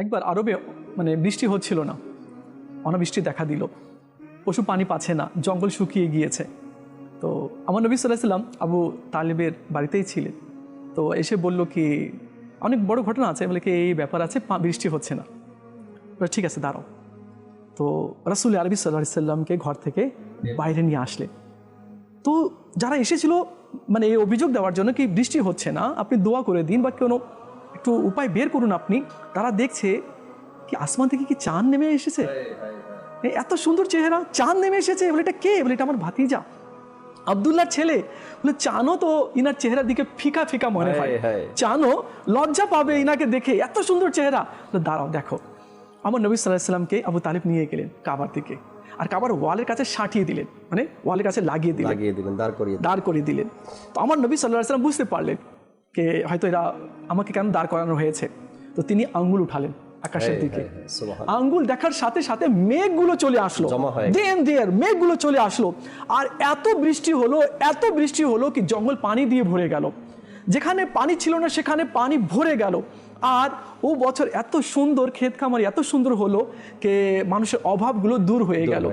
একবার আরবে মানে বৃষ্টি হচ্ছিল না, অনাবৃষ্টি দেখা দিল, পশু পানি পাচ্ছে না, জঙ্গল শুকিয়ে গিয়েছে। তো আমার নবী সাল্লাল্লাহু আলাইহি ওয়াসাল্লাম আবু তালিবের বাড়িতেই ছিলেন। তো এসে বলল কি, অনেক বড় ঘটনা আছে, বলে কি এই ব্যাপার আছে, বৃষ্টি হচ্ছে না। ঠিক আছে দাঁড়াও। তো রাসূল আরবি সাল্লাল্লাহু আলাইহি ওয়াসাল্লামকে ঘর থেকে বাইরে নিয়ে আসলে। তো যারা এসেছিল মানে এই অভিযোগ দেওয়ার জন্য কি বৃষ্টি হচ্ছে না, আপনি দোয়া করে দিন বা কোনো একটু উপায় বের করুন আপনি, তারা দেখছে কি আসমান থেকে কি চাঁদ নেমে এসেছে, এত সুন্দর চেহারা, চাঁদ নেমে এসেছে। বলে এটা কে? বলে এটা আমার ভাতিজা আব্দুল্লাহর ছেলে। বলে চাঁদও তো ইনার চেহারার দিকে ফিকা ফিকা মনে হয়, চাঁদও লজ্জা পাবে ইনাকে দেখে, এত সুন্দর চেহারা। দাঁড়াও দেখো। আমার নবী সাল্লাল্লাহু আলাইহি ওয়াসাল্লামকে আবু তালিব নিয়ে গেলেন কাবার দিকে, আর কাবার ওয়ালের কাছে সাঁটিয়ে দিলেন, মানে ওয়ালের কাছে লাগিয়ে দিলেন, দাঁড় করিয়ে দিলেন। তো আমার নবী সাল্লাল্লাহু আলাইহি ওয়াসাল্লাম বুঝতে পারলেন যে হয়তো এরা আমাকে কেন দাঁড় করানো হয়েছে। তো তিনি আঙ্গুল উঠালেন আকাশের দিকে, আঙ্গুল দেখার সাথে সাথে মেঘগুলো চলে আসলো, মেঘগুলো চলে আসলো, আর এত বৃষ্টি হলো কি জঙ্গল পানি দিয়ে ভরে গেল, যেখানে পানি ছিল না সেখানে পানি ভরে গেল। আর ও বছর এত সুন্দর, ক্ষেত খামার এত সুন্দর হলো যে মানুষের অভাবগুলো দূর হয়ে গেল।